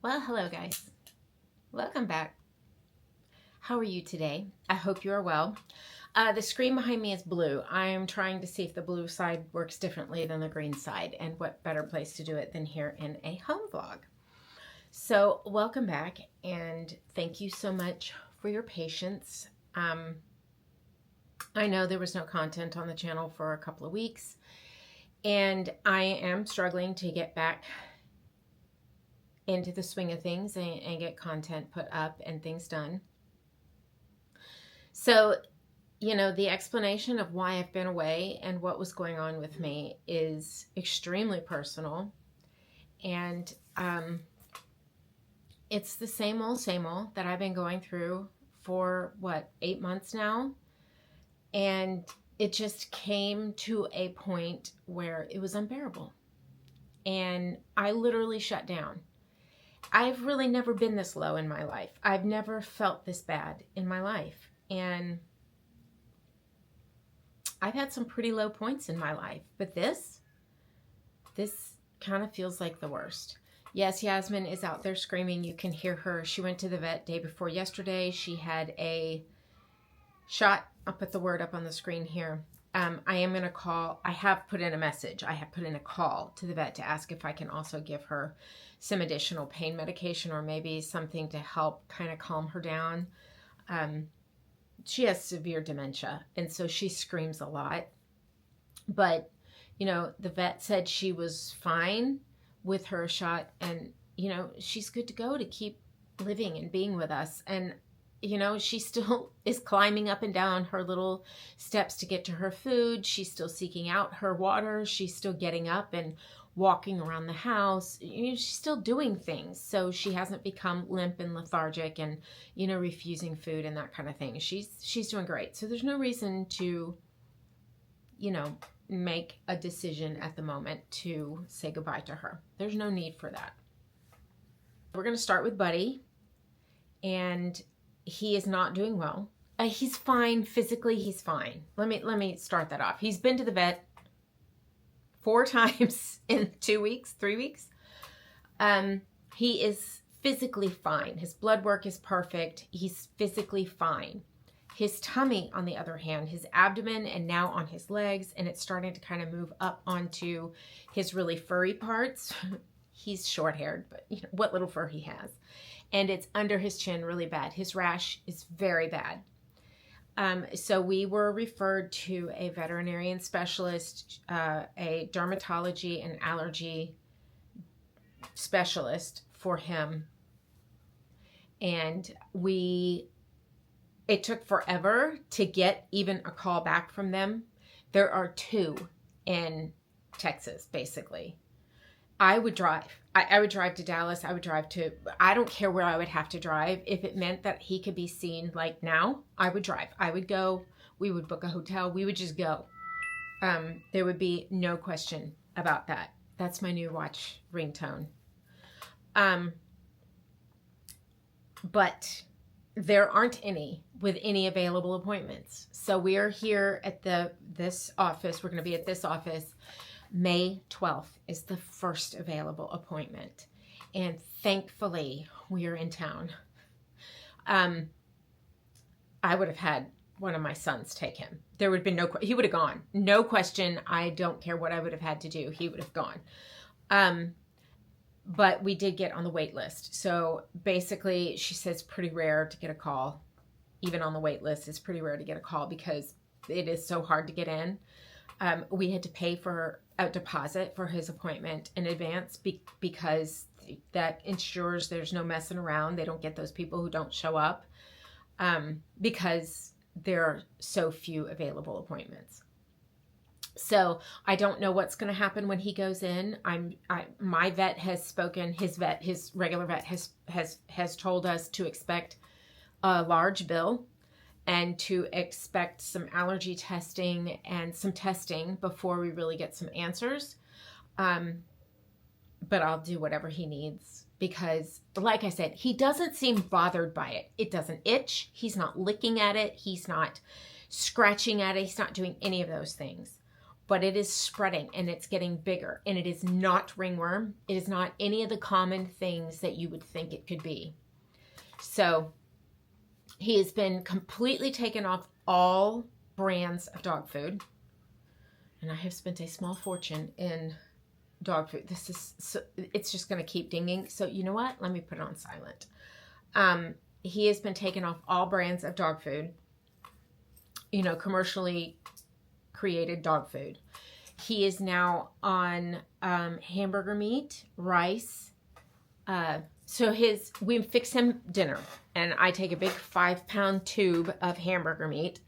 Well, hello guys. Welcome back. How are you today? I hope you are well. The screen behind me is blue. I'm trying to see if the blue side works differently than the green side, and what better place to do it than here in a home vlog. So welcome back, and thank you so much for your patience. I know there was no content on the channel for a couple of weeks, and I am struggling to get back into the swing of things and get content put up and things done. So, the explanation of why I've been away and what was going on with me is extremely personal. And it's the same old that I've been going through for, 8 months now? And it just came to a point where it was unbearable. And I literally shut down. I've really never been this low in my life. I've never felt this bad in my life. And I've had some pretty low points in my life. But this kind of feels like the worst. Yes, Yasmin is out there screaming. You can hear her. She went to the vet day before yesterday. She had a shot. I'll put the word up on the screen here. I am going to call. I have put in a message. I have put in a call to the vet to ask if I can also give her some additional pain medication or maybe something to help kind of calm her down. She has severe dementia, and so she screams a lot. But, the vet said she was fine with her shot, and, she's good to go to keep living and being with us. And she still is climbing up and down her little steps to get to her food. She's still seeking out her water. She's still getting up and walking around the house. She's still doing things. So she hasn't become limp and lethargic and, refusing food and that kind of thing. She's doing great. So there's no reason to, make a decision at the moment to say goodbye to her. There's no need for that. We're going to start with Buddy. And he is not doing well. He's fine. Physically, he's fine. Let me start that off. He's been to the vet 4 times in 2 weeks, 3 weeks. He is physically fine. His blood work is perfect. He's physically fine. His tummy, on the other hand, his abdomen and now on his legs, and it's starting to kind of move up onto his really furry parts. He's short-haired, but what little fur he has. And it's under his chin really bad. His rash is very bad. So we were referred to a veterinarian specialist, a dermatology and allergy specialist for him. And it took forever to get even a call back from them. There are 2 in Texas, basically. I would drive. I would drive to Dallas. I would drive to, I don't care where I would have to drive. If it meant that he could be seen like now, I would drive. I would go. We would book a hotel. We would just go. There would be no question about that. That's my new watch ringtone. But there aren't any with any available appointments. So we are here at this office. We're going to be at this office. May 12th is the first available appointment. And thankfully, we are in town. I would have had one of my sons take him. There would have been he would have gone. No question. I don't care what I would have had to do. He would have gone. But we did get on the wait list. So basically, she says it's pretty rare to get a call. Even on the wait list, it's pretty rare to get a call because it is so hard to get in. We had to pay for a deposit for his appointment in advance because that ensures there's no messing around. They don't get those people who don't show up because there are so few available appointments. So I don't know what's going to happen when he goes in. My vet has spoken. His regular vet has told us to expect a large bill and to expect some allergy testing and some testing before we really get some answers. But I'll do whatever he needs because, like I said, he doesn't seem bothered by it. It doesn't itch. He's not licking at it. He's not scratching at it. He's not doing any of those things. but it is spreading and it's getting bigger, and it is not ringworm. It is not any of the common things that you would think it could be. So he has been completely taken off all brands of dog food. And I have spent a small fortune in dog food. This is so, it's just going to keep dinging. So you know what? Let me put it on silent. He has been taken off all brands of dog food, you know, commercially created dog food. He is now on hamburger meat, rice. So we fix him dinner, and I take a big 5-pound tube of hamburger meat,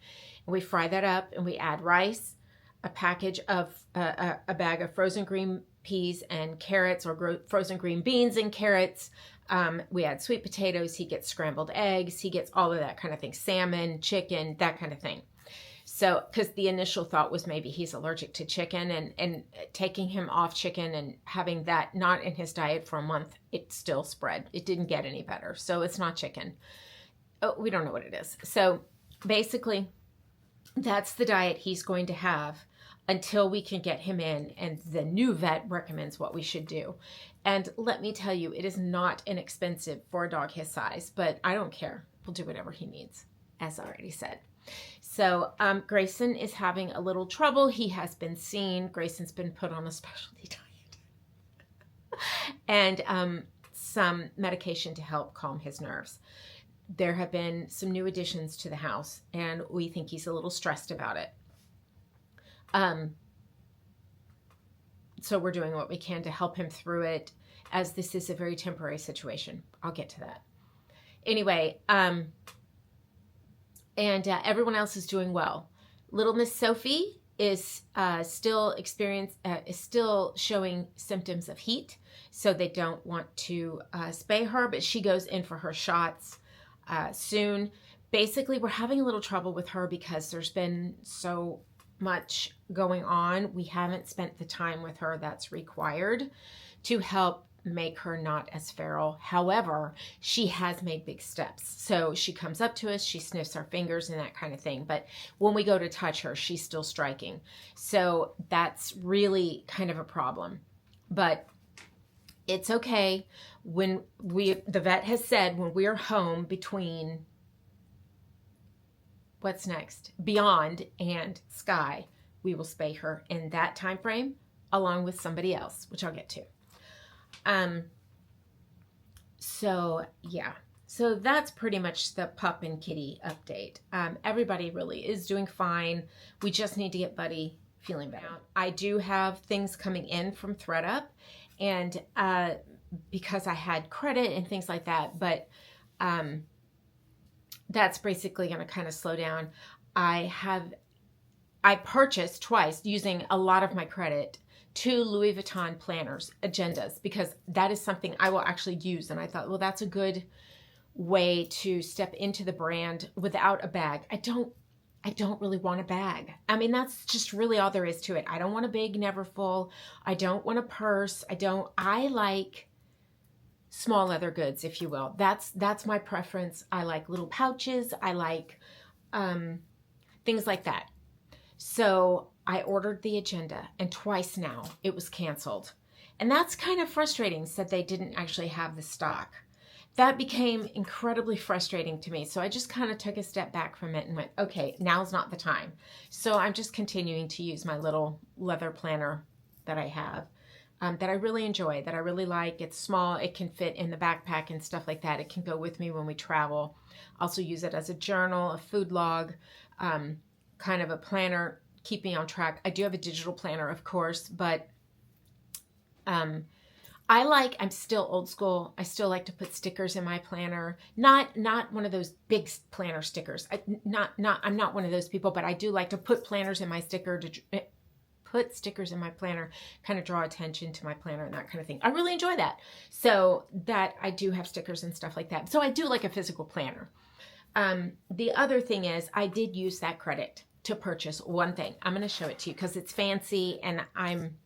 and we fry that up, and we add rice, a package of a bag of frozen green peas and carrots, or frozen green beans and carrots. We add sweet potatoes. He gets scrambled eggs. He gets all of that kind of thing, salmon, chicken, that kind of thing. So, because the initial thought was maybe he's allergic to chicken, and taking him off chicken and having that not in his diet for a month, it still spread. It didn't get any better. So it's not chicken. Oh, we don't know what it is. So basically, that's the diet he's going to have until we can get him in, and the new vet recommends what we should do. And let me tell you, it is not inexpensive for a dog his size, but I don't care. We'll do whatever he needs, as I already said. So Grayson is having a little trouble. He has been seen. Grayson's been put on a specialty diet and some medication to help calm his nerves. There have been some new additions to the house, and we think he's a little stressed about it. So we're doing what we can to help him through it, as this is a very temporary situation. I'll get to that. Anyway, everyone else is doing well. Little Miss Sophie is still showing symptoms of heat, so they don't want to spay her, but she goes in for her shots soon. Basically, we're having a little trouble with her because there's been so much going on. We haven't spent the time with her that's required to help make her not as feral. However, she has made big steps. So she comes up to us, she sniffs our fingers and that kind of thing. But when we go to touch her, she's still striking. So that's really kind of a problem. But it's okay. When the vet has said when we are home between what's next, Beyond and Sky, we will spay her in that time frame along with somebody else, which I'll get to. So yeah, so that's pretty much the pup and kitty update. Everybody really is doing fine. We just need to get Buddy feeling better. I do have things coming in from ThredUp, and because I had credit and things like that, but that's basically going to kind of slow down. I purchased twice using a lot of my credit 2 Louis Vuitton planners, agendas, because that is something I will actually use. And I thought, well, that's a good way to step into the brand without a bag. I don't really want a bag. I mean, that's just really all there is to it. I don't want a big Neverfull. I don't want a purse. I like small leather goods, if you will. That's my preference. I like little pouches. I like things like that. So I ordered the agenda, and twice now it was canceled. And that's kind of frustrating, said they didn't actually have the stock. That became incredibly frustrating to me. So I just kind of took a step back from it and went, okay, now's not the time. So I'm just continuing to use my little leather planner that I have, that I really enjoy, that I really like. It's small. It can fit in the backpack and stuff like that. It can go with me when we travel. Also use it as a journal, a food log, kind of a planner, keep me on track. I do have a digital planner, of course, but I'm still old school. I still like to put stickers in my planner. Not one of those big planner stickers. I'm not one of those people, but I do like to put planners in my put stickers in my planner, kind of draw attention to my planner and that kind of thing. I really enjoy that. So that I do have stickers and stuff like that. So I do like a physical planner. The other thing is I did use that credit to purchase one thing. I'm going to show it to you because it's fancy, and I'm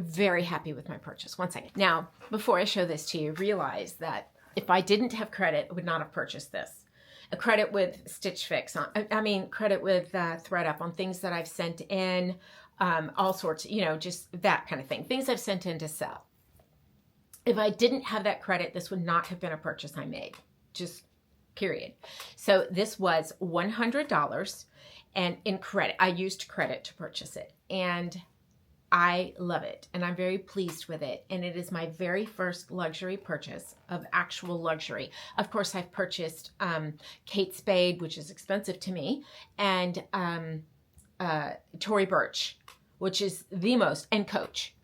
very happy with my purchase. One second. Now, before I show this to you, realize that if I didn't have credit, I would not have purchased this. A credit with Stitch Fix credit with ThredUp on things that I've sent in. all sorts, you know, just that kind of thing. Things I've sent in to sell. If I didn't have that credit, this would not have been a purchase I made. Just period. So this was $100 and in credit. I used credit to purchase it and I love it and I'm very pleased with it. And it is my very first luxury purchase of actual luxury. Of course, I've purchased Kate Spade, which is expensive to me, and Tory Burch, which is the most, and Coach,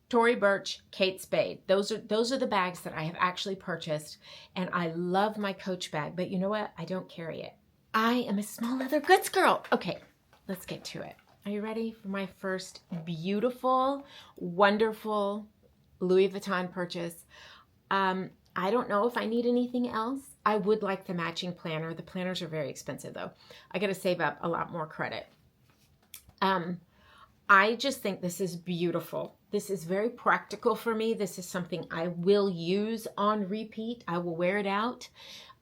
Tory Burch, Kate Spade. Those are the bags that I have actually purchased, and I love my Coach bag. But you know what? I don't carry it. I am a small leather goods girl. Okay, let's get to it. Are you ready for my first beautiful, wonderful Louis Vuitton purchase? I don't know if I need anything else. I would like the matching planner. The planners are very expensive though. I got to save up a lot more credit. I just think this is beautiful. This is very practical for me. This is something I will use on repeat. I will wear it out.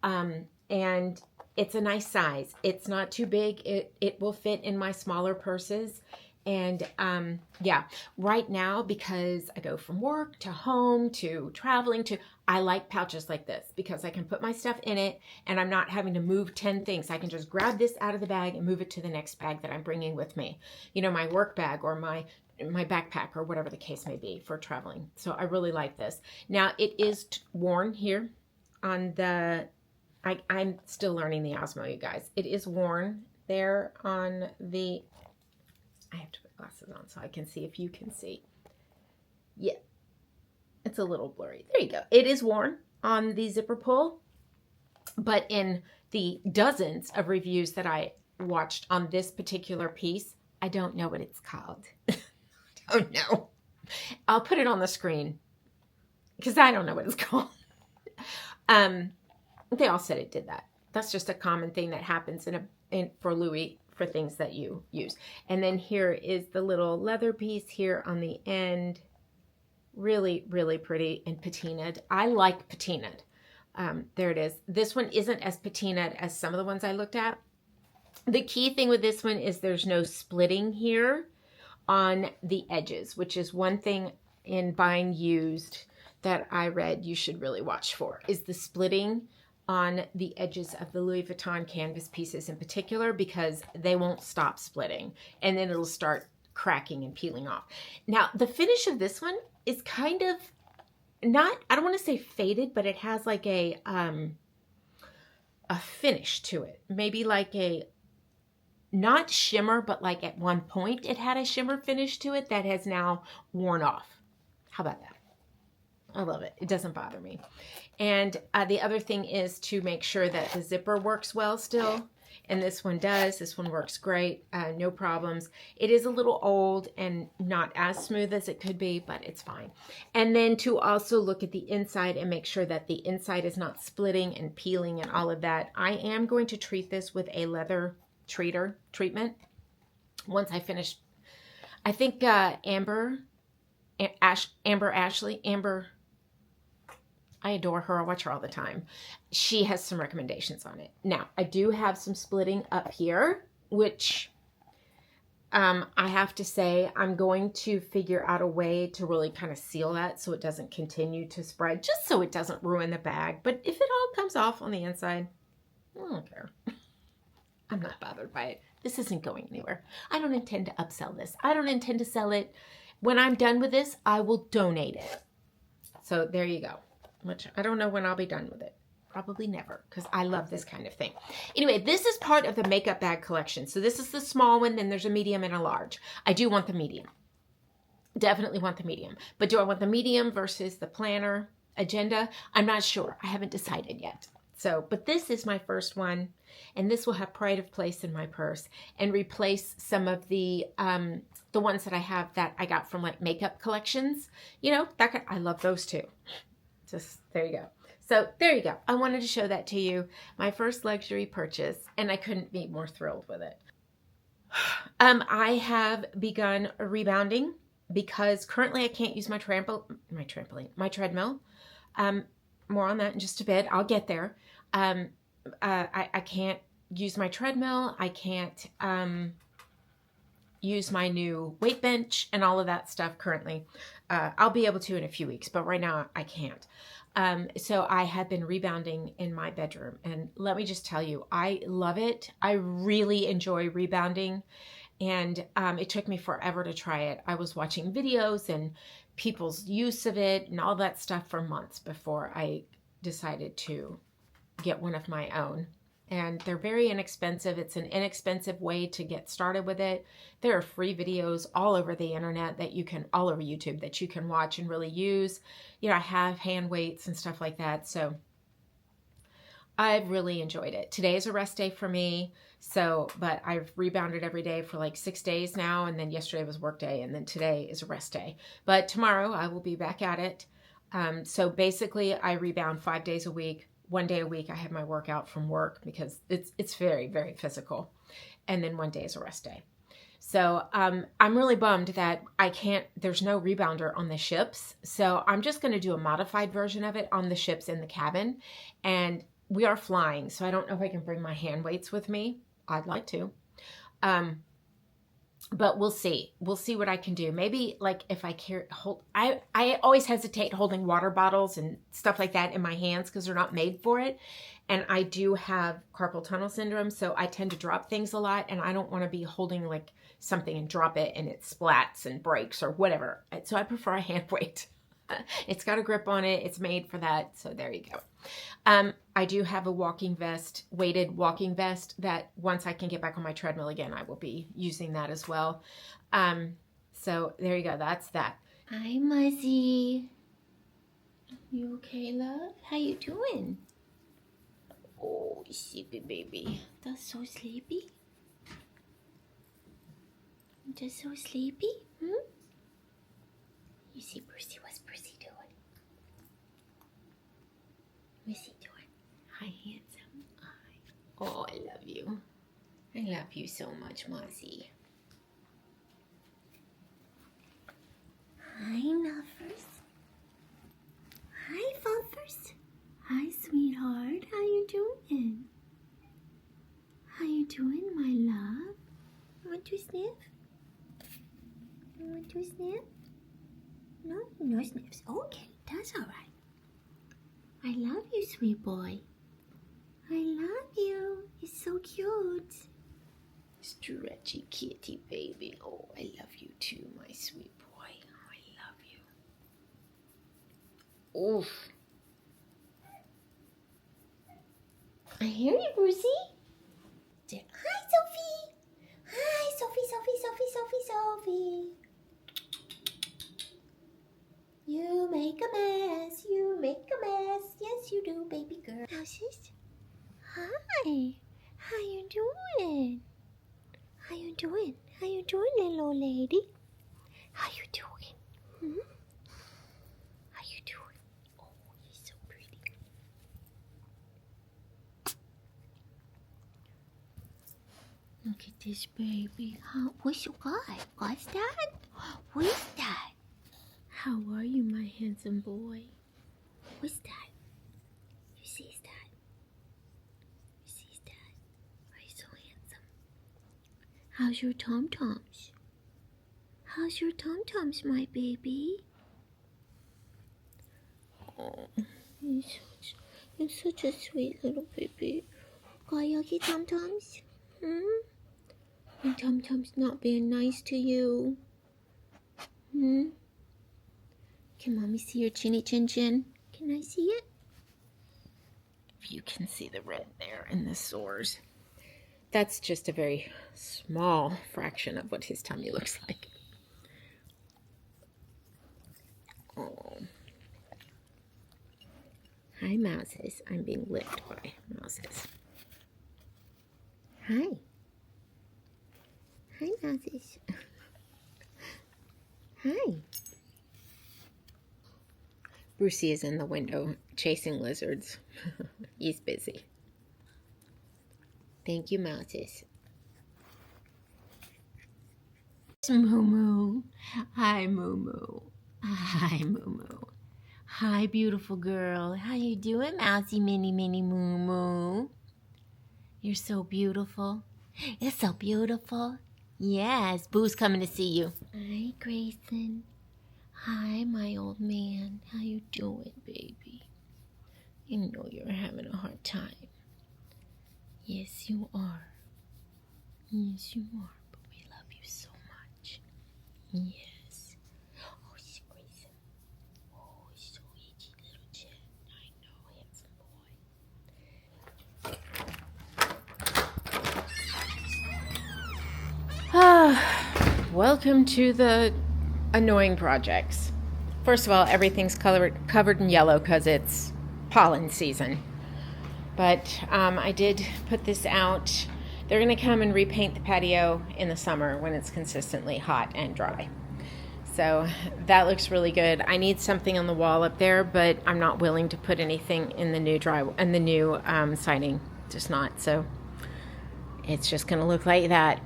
And it's a nice size. It's not too big. It will fit in my smaller purses. And yeah, right now, because I go from work to home to traveling to, I like pouches like this because I can put my stuff in it and I'm not having to move 10 things. I can just grab this out of the bag and move it to the next bag that I'm bringing with me. You know, my work bag or my backpack or whatever the case may be for traveling. So I really like this. Now it is worn here on the, I'm still learning the Osmo, you guys. It is worn there on the, I have to put glasses on so I can see if you can see. Yeah, it's a little blurry. There you go. It is worn on the zipper pull, but in the dozens of reviews that I watched on this particular piece, I don't know what it's called. I don't know. I'll put it on the screen because I don't know what it's called. They all said it did that. That's just a common thing that happens for Louis for things that you use. And then here is the little leather piece here on the end. Really, really pretty and patinaed. I like patinaed. There it is. This one isn't as patinaed as some of the ones I looked at. The key thing with this one is there's no splitting here on the edges, which is one thing in buying used that I read you should really watch for, is the splitting on the edges of the Louis Vuitton canvas pieces in particular, because they won't stop splitting and then it'll start cracking and peeling off. Now, the finish of this one is kind of not, I don't want to say faded, but it has like a finish to it. Maybe like a, not shimmer, but like at one point it had a shimmer finish to it that has now worn off. How about that? I love it. It doesn't bother me. And the other thing is to make sure that the zipper works well still. And this one does. This one works great. No problems. It is a little old and not as smooth as it could be, but it's fine. And then to also look at the inside and make sure that the inside is not splitting and peeling and all of that. I am going to treat this with a leather treatment once I finish. I think Amber Ashley, I adore her. I watch her all the time. She has some recommendations on it. Now, I do have some splitting up here, which I have to say I'm going to figure out a way to really kind of seal that so it doesn't continue to spread, just so it doesn't ruin the bag. But if it all comes off on the inside, I don't care. I'm not bothered by it. This isn't going anywhere. I don't intend to upsell this. I don't intend to sell it. When I'm done with this, I will donate it. So there you go. Which I don't know when I'll be done with it. Probably never, because I love this kind of thing. Anyway, this is part of the makeup bag collection. So this is the small one, then there's a medium and a large. I do want the medium. Definitely want the medium. But do I want the medium versus the planner agenda? I'm not sure. I haven't decided yet. So, but this is my first one, and this will have pride of place in my purse and replace some of the ones that I have that I got from like makeup collections. You know, I love those too. Just, there you go. So there you go. I wanted to show that to you. My first luxury purchase, and I couldn't be more thrilled with it. I have begun rebounding because currently I can't use my treadmill. More on that in just a bit. I'll get there. I can't use my treadmill. I can't use my new weight bench and all of that stuff currently. I'll be able to in a few weeks, but right now I can't. So I have been rebounding in my bedroom, and let me just tell you, I love it. I really enjoy rebounding, and it took me forever to try it. I was watching videos and people's use of it and all that stuff for months before I decided to get one of my own. And they're very inexpensive. It's an inexpensive way to get started with it. There are free videos all over the internet that you can, all over YouTube, that you can watch and really use. You know, I have hand weights and stuff like that. So I've really enjoyed it. Today is a rest day for me. So, but I've rebounded every day for like 6 days now. And then yesterday was work day. And then today is a rest day. But tomorrow I will be back at it. So basically I rebound 5 days a week. 1 day a week I have my workout from work because it's very, very physical. And then 1 day is a rest day. So I'm really bummed that there's no rebounder on the ships. So I'm just going to do a modified version of it on the ships in the cabin. And we are flying, so I don't know if I can bring my hand weights with me. I'd like to. But we'll see. We'll see what I can do. Maybe like if I I always hesitate holding water bottles and stuff like that in my hands because they're not made for it. And I do have carpal tunnel syndrome, so I tend to drop things a lot, and I don't want to be holding like something and drop it and it splats and breaks or whatever. So I prefer a hand weight. It's got a grip on it. It's made for that. So there you go. I do have a walking vest, weighted walking vest, that once I can get back on my treadmill again, I will be using that as well. So there you go. That's that. Hi, Muzzy. You okay, love? How you doing? Oh, sleepy baby. That's so sleepy. Just so sleepy? You see Brucey, what's Brucey doing? What's he doing? Hi, handsome. Hi. Oh, I love you. I love you so much, Mozzie. Hi, Nuffers. Hi, Fuffers. Hi, sweetheart. How you doing? How you doing, my love? Want to sniff? Want to sniff? No, no sniffs. Okay, that's all right. I love you, sweet boy. I love you. You're so cute. Stretchy kitty baby. Oh, I love you too, my sweet boy. I love you. Oof. I hear you, Brucey. Hi, Sophie. Hi, Sophie, Sophie, Sophie, Sophie, Sophie. You make a mess, you make a mess. Yes, you do, baby girl. How's this? Hi. How you doing? How you doing? How you doing, little old lady? How you doing? How you doing? Oh, you're so pretty. Look at this baby. What's your guy? What's that? What is that? How are you, my handsome boy? What's that? You see that? You see that? Are you so handsome? How's your tom-toms? How's your tom-toms, my baby? Oh, you're such a sweet little baby. Got yucky tom-toms? And tom-tom's not being nice to you? Can mommy see your chinny chin chin? Can I see it? If you can see the red there and the sores. That's just a very small fraction of what his tummy looks like. Oh. Hi, mouses. I'm being licked by mouses. Hi. Hi, mouses. Hi. Brucey is in the window chasing lizards. He's busy. Thank you, mouses. Moo Moo. Hi, Moo Moo. Hi, Moo Moo. Hi, beautiful girl. How you doing, Mousy Minnie Minnie Moo Moo? You're so beautiful. You're so beautiful. Yes, Boo's coming to see you. Hi, Grayson. Hi, my old man. How you doing, baby? I know you're having a hard time. Yes, you are. Yes, you are. But we love you so much. Yes. Oh, Grayson. Oh, so itchy little chin. I know, handsome boy. Welcome to the annoying projects. First of all, everything's covered in yellow because it's pollen season. But I did put this out. They're going to come and repaint the patio in the summer when it's consistently hot and dry. So that looks really good. I need something on the wall up there, but I'm not willing to put anything in the new siding. Just not. So it's just going to look like that.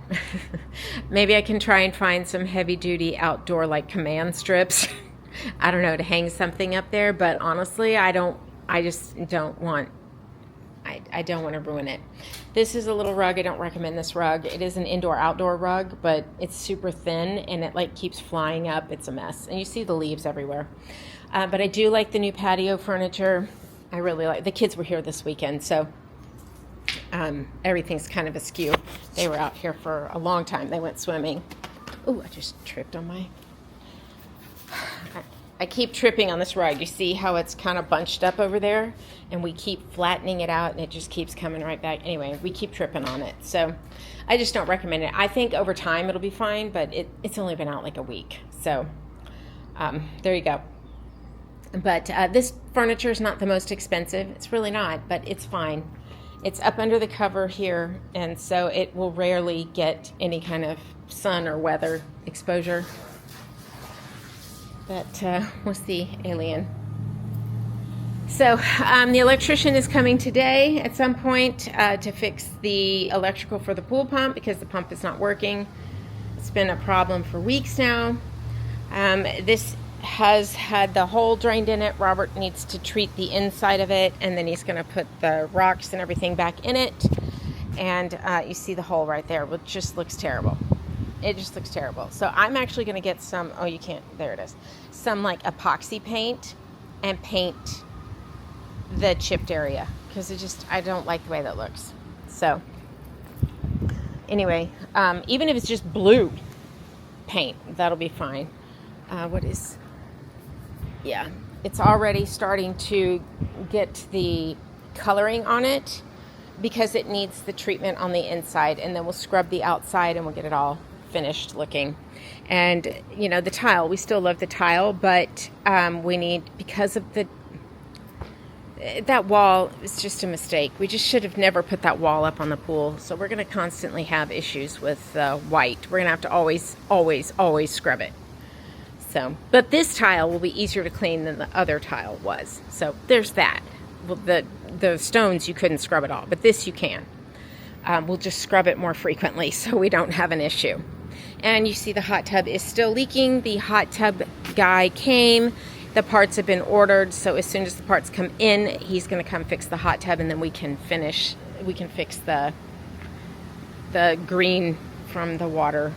Maybe I can try and find some heavy-duty outdoor like command strips. I don't know, to hang something up there, but honestly, I just don't want to ruin it. This is a little rug. I don't recommend this rug. It is an indoor-outdoor rug, but it's super thin and it like keeps flying up. It's a mess. And you see the leaves everywhere. But I do like the new patio furniture. I really like. The kids were here this weekend, so everything's kind of askew. They were out here for a long time. They went swimming. Oh, I just tripped on my... I keep tripping on this rug. You see how it's kind of bunched up over there? And we keep flattening it out and it just keeps coming right back. Anyway, we keep tripping on it. So I just don't recommend it. I think over time it'll be fine, but it's only been out like a week. So there you go. But this furniture is not the most expensive. It's really not, but it's fine. It's up under the cover here, and so it will rarely get any kind of sun or weather exposure. But we'll see, alien. So the electrician is coming today at some point to fix the electrical for the pool pump because the pump is not working. It's been a problem for weeks now. This has had the hole drained in it. Robert needs to treat the inside of it, and then he's going to put the rocks and everything back in it. And you see the hole right there, which just looks terrible. It just looks terrible. So I'm actually going to get some, oh, you can't, there it is. Some like epoxy paint and paint the chipped area because I don't like the way that looks. So anyway, even if it's just blue paint, that'll be fine. Yeah, it's already starting to get the coloring on it because it needs the treatment on the inside, and then we'll scrub the outside and we'll get it all finished looking. And you know, the tile, we still love the tile, but we need, because of that wall is just a mistake. We just should have never put that wall up on the pool. So we're going to constantly have issues with white. We're going to have to always scrub it. So, but this tile will be easier to clean than the other tile was. So there's that. Well, the stones you couldn't scrub at all, but this you can. We'll just scrub it more frequently so we don't have an issue. And you see the hot tub is still leaking. The hot tub guy came. The parts have been ordered, so as soon as the parts come in, he's going to come fix the hot tub, and then we can fix the green from the water.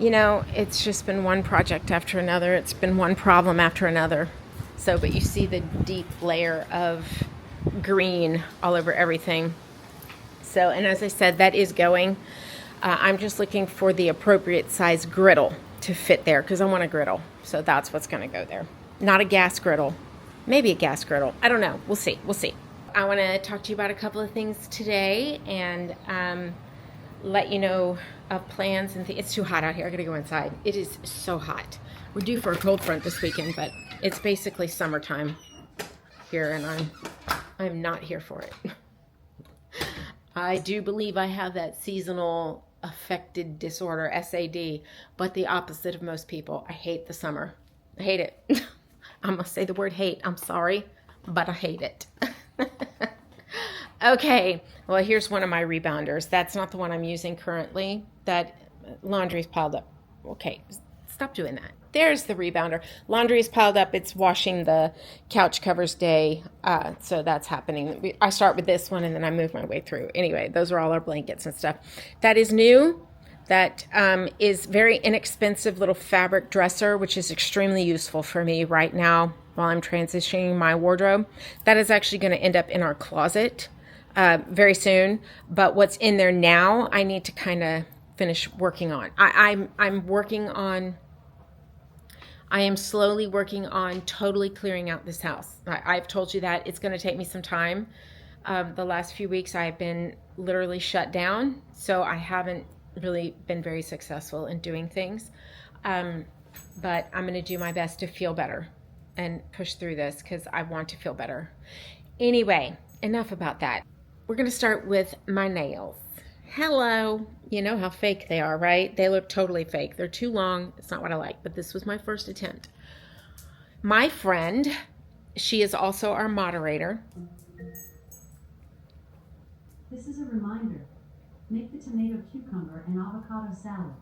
You know, it's just been one project after another. It's been one problem after another. So, but you see the deep layer of green all over everything. So, and as I said, that is going. I'm just looking for the appropriate size griddle to fit there because I want a griddle. So that's what's going to go there. Not a gas griddle. Maybe a gas griddle. I don't know. We'll see. We'll see. I want to talk to you about a couple of things today and let you know of plans and it's too hot out here. I got to go inside. It is so hot. We're due for a cold front this weekend, but it's basically summertime here and I'm not here for it. I do believe I have that seasonal affected disorder, SAD, but the opposite of most people. I hate the summer. I hate it. I'm going to say the word hate. I'm sorry, but I hate it. Okay, well, here's one of my rebounders. That's not the one I'm using currently. That laundry's piled up. Okay, stop doing that. There's the rebounder. Laundry is piled up. It's washing the couch covers day. So that's happening. I start with this one and then I move my way through. Anyway, those are all our blankets and stuff. That is new. That is very inexpensive little fabric dresser, which is extremely useful for me right now while I'm transitioning my wardrobe. That is actually going to end up in our closet very soon. But what's in there now, I need to kind of finish working on. I'm working on... I am slowly working on totally clearing out this house. I've told you that it's going to take me some time. The last few weeks I've been literally shut down, so I haven't really been very successful in doing things. But I'm going to do my best to feel better and push through this because I want to feel better. Anyway, enough about that. We're going to start with my nails. Hello. You know how fake they are, right? They look totally fake. They're too long. It's not what I like, but this was my first attempt. My friend, she is also our moderator. This is a reminder. Make the tomato, cucumber, and avocado salad.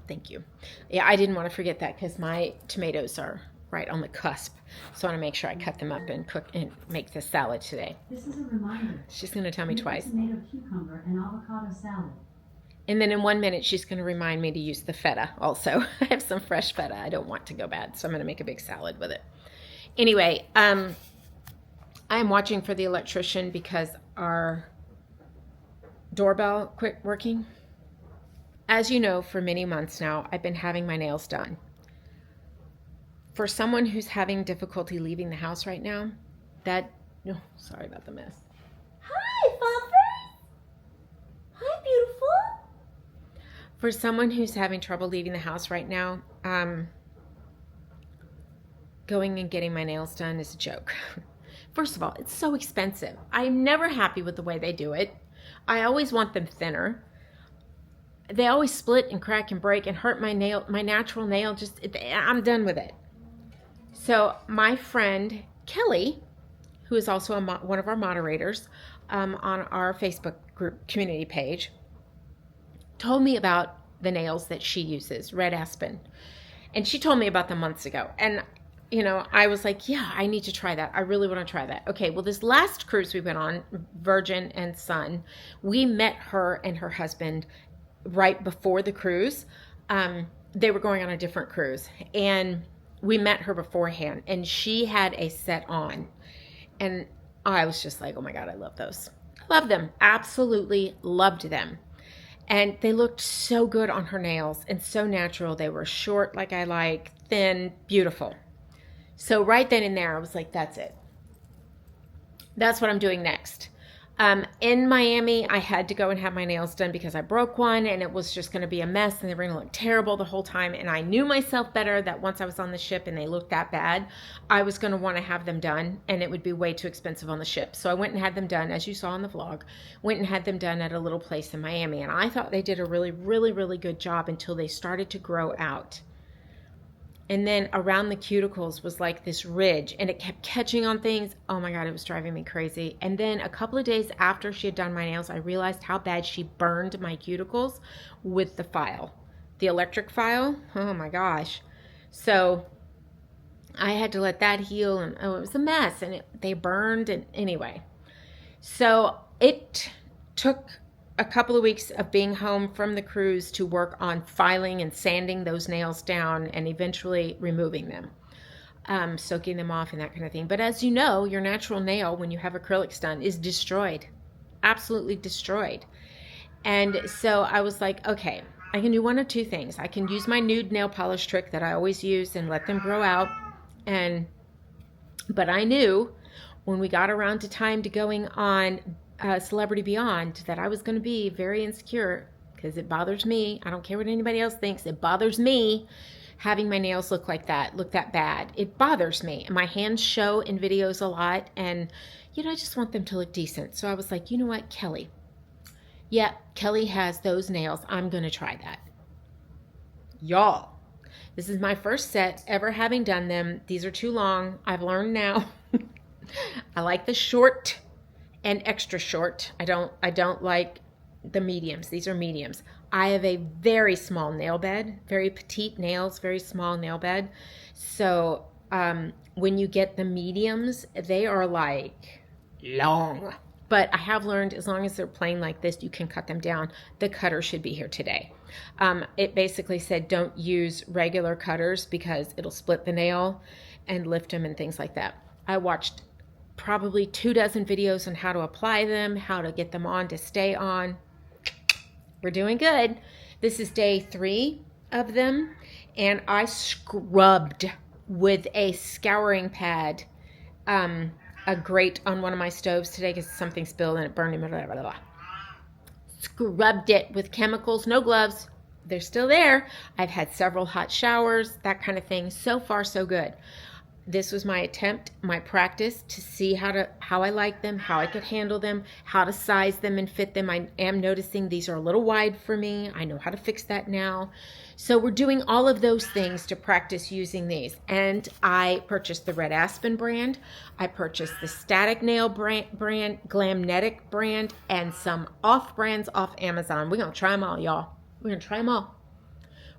Thank you. Yeah, I didn't want to forget that because my tomatoes are right on the cusp. So I want to make sure I cut them up and cook and make this salad today. This is a reminder. She's going to tell me twice. Tomato, cucumber, and avocado salad. And then in 1 minute, she's going to remind me to use the feta also. I have some fresh feta. I don't want to go bad, so I'm going to make a big salad with it. Anyway, I am watching for the electrician because our doorbell quit working. As you know, for many months now, I've been having my nails done. For someone who's having difficulty leaving the house right now, sorry about the mess. Hi, Buffers. Hi, beautiful. For someone who's having trouble leaving the house right now, going and getting my nails done is a joke. First of all, it's so expensive. I'm never happy with the way they do it. I always want them thinner. They always split and crack and break and hurt my nail, my natural nail. I'm done with it. So my friend Kelly, who is also one of our moderators on our Facebook group community page, told me about the nails that she uses, Red Aspen. And she told me about them months ago. And, you know, I was like, yeah, I need to try that. I really want to try that. Okay, well, this last cruise we went on, Virgin and Sun, we met her and her husband right before the cruise. They were going on a different cruise. And we met her beforehand. And she had a set on. And I was just like, oh my God, I love those. Love them. Absolutely loved them. And they looked so good on her nails and so natural. They were short like I like, thin, beautiful. So right then and there, I was like, that's it. That's what I'm doing next. In Miami, I had to go and have my nails done because I broke one and it was just going to be a mess and they were going to look terrible the whole time. And I knew myself better that once I was on the ship and they looked that bad, I was going to want to have them done and it would be way too expensive on the ship. So I went and had them done, as you saw in the vlog, went and had them done at a little place in Miami. And I thought they did a really, really, really good job until they started to grow out. And then around the cuticles was like this ridge and it kept catching on things. Oh my God, it was driving me crazy. And then a couple of days after she had done my nails, I realized how bad she burned my cuticles with the file, the electric file. Oh my gosh. So I had to let that heal and it was a mess and they burned and anyway. So it took a couple of weeks of being home from the cruise to work on filing and sanding those nails down and eventually removing them, soaking them off and that kind of thing. But as you know, your natural nail, when you have acrylics done, is destroyed, absolutely destroyed. And so I was like, okay, I can do one of two things. I can use my nude nail polish trick that I always use and let them grow out. But I knew when we got around to time to going on Celebrity Beyond that I was going to be very insecure because it bothers me. I don't care what anybody else thinks. It bothers me having my nails look like that, look that bad. It bothers me. My hands show in videos a lot and, you know, I just want them to look decent. So I was like, you know what, Kelly? Yeah, Kelly has those nails. I'm going to try that. Y'all, this is my first set ever having done them. These are too long. I've learned now. I like the short and extra short. I don't like the mediums. These are mediums. I have a very small nail bed, very petite nails, very small nail bed. So when you get the mediums, they are like long. But I have learned as long as they're plain like this, you can cut them down. The cutter should be here today. It basically said don't use regular cutters because it'll split the nail and lift them and things like that. I watched probably 24 videos on how to apply them, how to get them on to stay on. We're doing good. This is day 3 of them, and I scrubbed with a scouring pad a grate on one of my stoves today because something spilled and it burned me. Blah, blah, blah. Scrubbed it with chemicals, no gloves. They're still there. I've had several hot showers, that kind of thing. So far, so good. This was my attempt, my practice to see how I like them, how I could handle them, how to size them and fit them. I am noticing these are a little wide for me. I know how to fix that now. So we're doing all of those things to practice using these. And I purchased the Red Aspen brand. I purchased the Static Nail brand, Glamnetic brand, and some off brands off Amazon. We're going to try them all, y'all. We're going to try them all.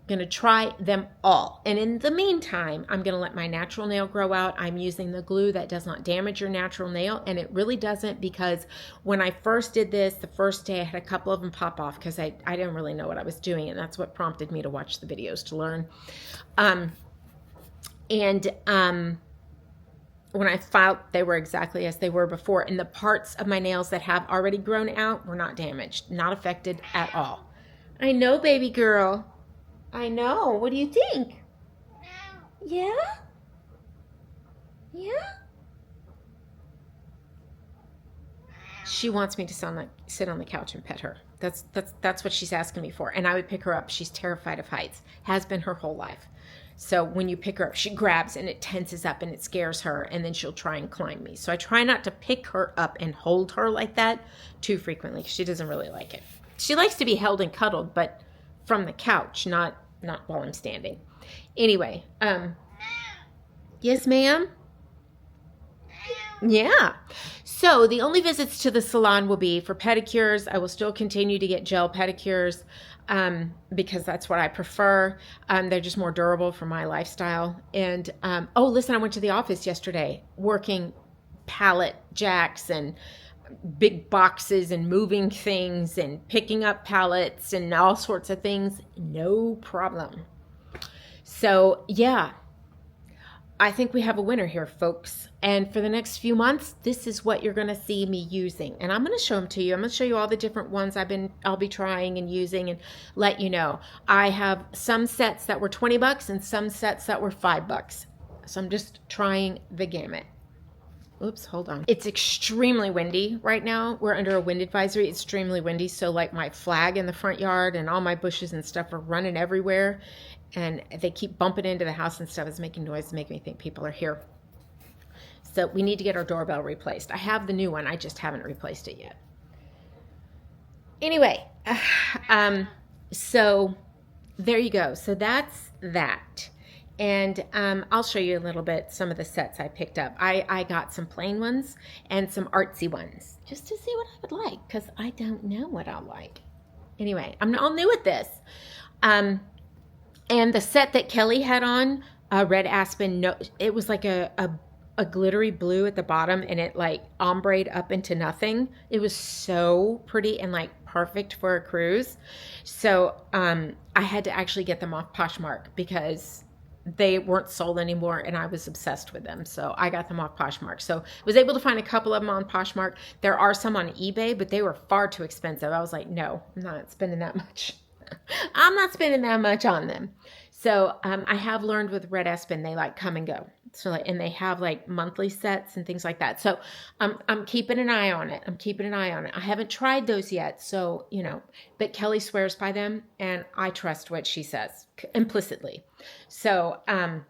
Going to try them all. And in the meantime, I'm going to let my natural nail grow out. I'm using the glue that does not damage your natural nail, and it really doesn't, because when I first did this, the first day I had a couple of them pop off because I didn't really know what I was doing, and that's what prompted me to watch the videos to learn. When I filed, they were exactly as they were before, and the parts of my nails that have already grown out were not damaged, not affected at all. I know, baby girl. I know. What do you think? Yeah? Yeah? She wants me to sit on the couch and pet her. That's what she's asking me for. And I would pick her up. She's terrified of heights. Has been her whole life. So when you pick her up, she grabs and it tenses up and it scares her, and then she'll try and climb me. So I try not to pick her up and hold her like that too frequently. She doesn't really like it. She likes to be held and cuddled, but from the couch, not while I'm standing. Anyway, yes, ma'am? Yeah. So the only visits to the salon will be for pedicures. I will still continue to get gel pedicures because that's what I prefer. They're just more durable for my lifestyle. And, oh, listen, I went to the office yesterday working pallet jacks and big boxes and moving things and picking up pallets and all sorts of things. No problem. So yeah, I think we have a winner here, folks. And for the next few months, this is what you're going to see me using. And I'm going to show them to you. I'm going to show you all the different ones I'll be trying and using and let you know. I have some sets that were $20 and some sets that were $5. So I'm just trying the gamut. Oops, hold on. It's extremely windy right now. We're under a wind advisory. It's extremely windy. So like my flag in the front yard and all my bushes and stuff are running everywhere. And they keep bumping into the house and stuff. It's making noise, making me think people are here. So we need to get our doorbell replaced. I have the new one. I just haven't replaced it yet. Anyway, so there you go. So that's that. And I'll show you a little bit some of the sets I picked up. I got some plain ones and some artsy ones just to see what I would like, because I don't know what I'll like. Anyway, I'm all new at this. And the set that Kelly had on, Red Aspen, it was like a glittery blue at the bottom, and it like ombre'd up into nothing. It was so pretty and like perfect for a cruise. So I had to actually get them off Poshmark because they weren't sold anymore, and I was obsessed with them. So I got them off Poshmark. So I was able to find a couple of them on Poshmark. There are some on eBay, but they were far too expensive. I was like, no, I'm not spending that much. I'm not spending that much on them. So I have learned with Red Aspen, they like come and go. So like, and they have like monthly sets and things like that. So I'm keeping an eye on it. I haven't tried those yet. So, you know, but Kelly swears by them, and I trust what she says implicitly. So, and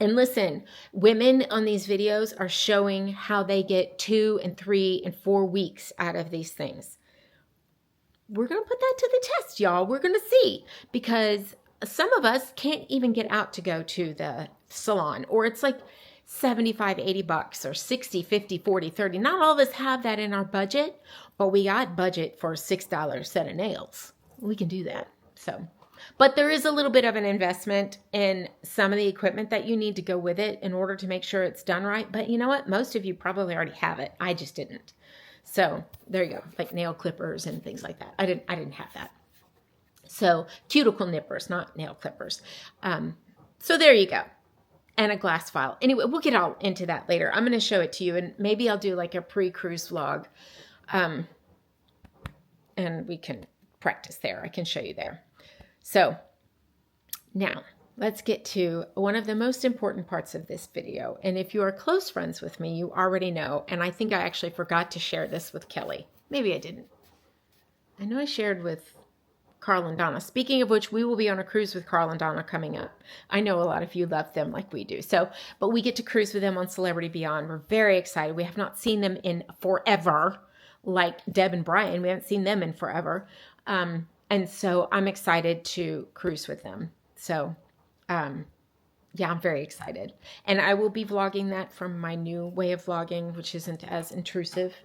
listen, women on these videos are showing how they get 2 and 3 and 4 weeks out of these things. We're going to put that to the test, y'all. We're going to see, because some of us can't even get out to go to the salon, or it's like 75, 80 bucks or 60, 50, 40, 30. Not all of us have that in our budget, but we got budget for a $6 set of nails. We can do that. So, but there is a little bit of an investment in some of the equipment that you need to go with it in order to make sure it's done right. But you know what? Most of you probably already have it. I just didn't. So there you go. Like nail clippers and things like that. I didn't have that. So cuticle nippers, not nail clippers. So there you go. And a glass file. Anyway, we'll get all into that later. I'm going to show it to you, and maybe I'll do like a pre-cruise vlog. And we can practice there. I can show you there. So now let's get to one of the most important parts of this video. And if you are close friends with me, you already know. And I think I actually forgot to share this with Kelly. Maybe I didn't. I know I shared with Carl and Donna. Speaking of which, we will be on a cruise with Carl and Donna coming up. I know a lot of you love them like we do. So, but we get to cruise with them on Celebrity Beyond. We're very excited. We have not seen them in forever, like Deb and Brian. We haven't seen them in forever. And so I'm excited to cruise with them. So, yeah, I'm very excited. And I will be vlogging that from my new way of vlogging, which isn't as intrusive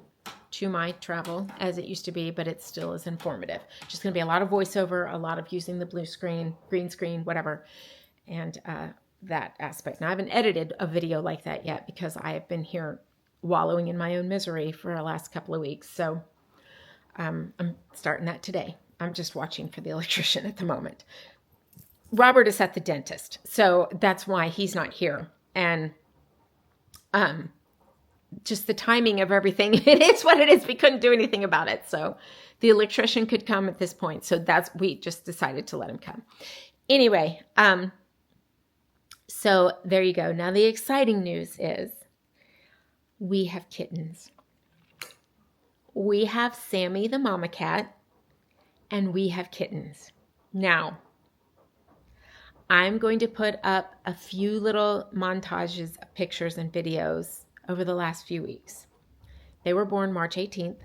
to my travel as it used to be, but it still is informative. Just going to be a lot of voiceover, a lot of using the blue screen, green screen, whatever, and that aspect. Now, I haven't edited a video like that yet because I have been here wallowing in my own misery for the last couple of weeks. So I'm starting that today. I'm just watching for the electrician at the moment. Robert is at the dentist, so that's why he's not here. And just the timing of everything, it is what it is. We couldn't do anything about it. So the electrician could come at this point. So we just decided to let him come. Anyway, so there you go. Now the exciting news is we have kittens. We have Sammy the mama cat, and we have kittens. Now, I'm going to put up a few little montages of pictures and videos over the last few weeks. They were born March 18th,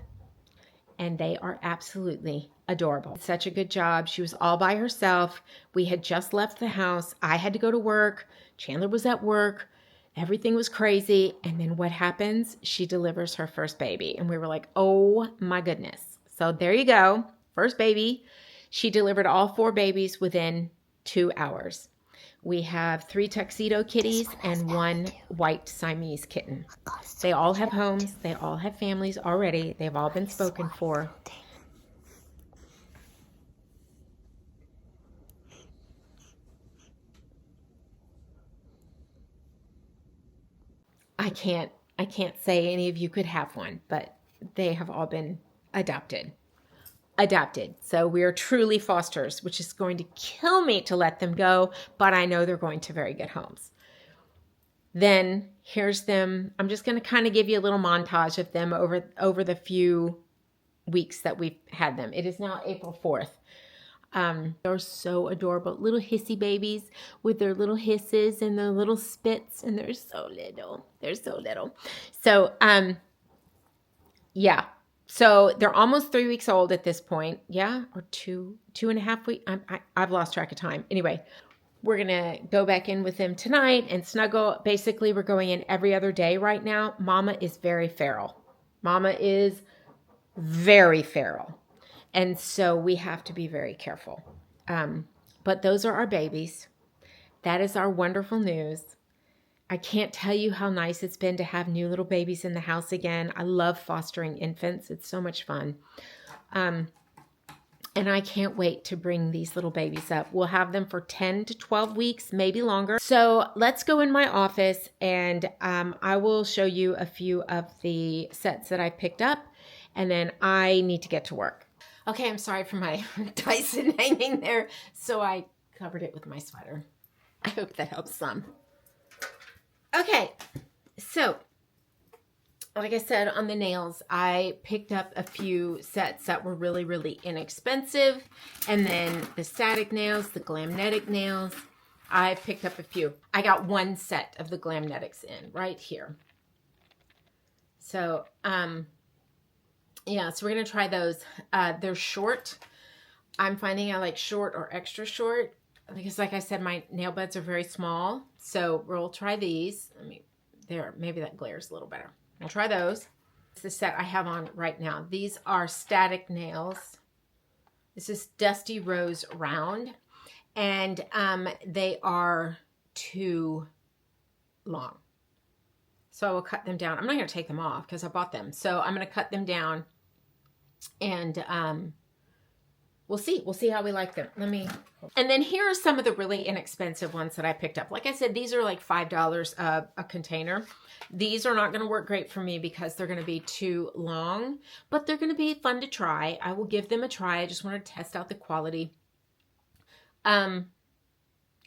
and they are absolutely adorable. Such a good job. She was all by herself. We had just left the house. I had to go to work. Chandler was at work. Everything was crazy. And then what happens? She delivers her first baby. And we were like, oh my goodness. So there you go. First baby. She delivered all 4 babies within 2 hours. We have 3 tuxedo kitties and 1 white Siamese kitten. They all have homes. They all have families already. They've all been spoken for. I can't say any of you could have one, but they have all been adopted. So we are truly fosters, which is going to kill me to let them go, but I know they're going to very good homes. Then here's them. I'm just going to kind of give you a little montage of them over the few weeks that we've had them. It is now April 4th. They're so adorable. Little hissy babies with their little hisses and their little spits, and they're so little. So, yeah. So they're almost 3 weeks old at this point. Yeah. Or 2.5 weeks. I've lost track of time. Anyway, we're going to go back in with them tonight and snuggle. Basically, we're going in every other day right now. Mama is very feral. And so we have to be very careful. But those are our babies. That is our wonderful news. I can't tell you how nice it's been to have new little babies in the house again. I love fostering infants. It's so much fun. And I can't wait to bring these little babies up. We'll have them for 10 to 12 weeks, maybe longer. So let's go in my office and I will show you a few of the sets that I picked up. And then I need to get to work. Okay, I'm sorry for my Dyson hanging there. So I covered it with my sweater. I hope that helps some. Okay, so like I said, on the nails, I picked up a few sets that were really, really inexpensive. And then the static nails, the Glamnetic nails, I picked up a few. I got 1 set of the Glamnetics in right here. So, yeah, so we're going to try those. They're short. I'm finding I like short or extra short because like I said, my nail beds are very small. So we'll try these. Let me There, maybe that glares a little better. I'll try those. It's the set I have on right now. These are static nails. This is Dusty Rose Round, and they are too long. So I will cut them down. I'm not going to take them off because I bought them. So I'm going to cut them down, and we'll see. We'll see how we like them. And then here are some of the really inexpensive ones that I picked up. Like I said, these are like $5 a container. These are not going to work great for me because they're going to be too long, but they're going to be fun to try. I will give them a try. I just want to test out the quality. I'm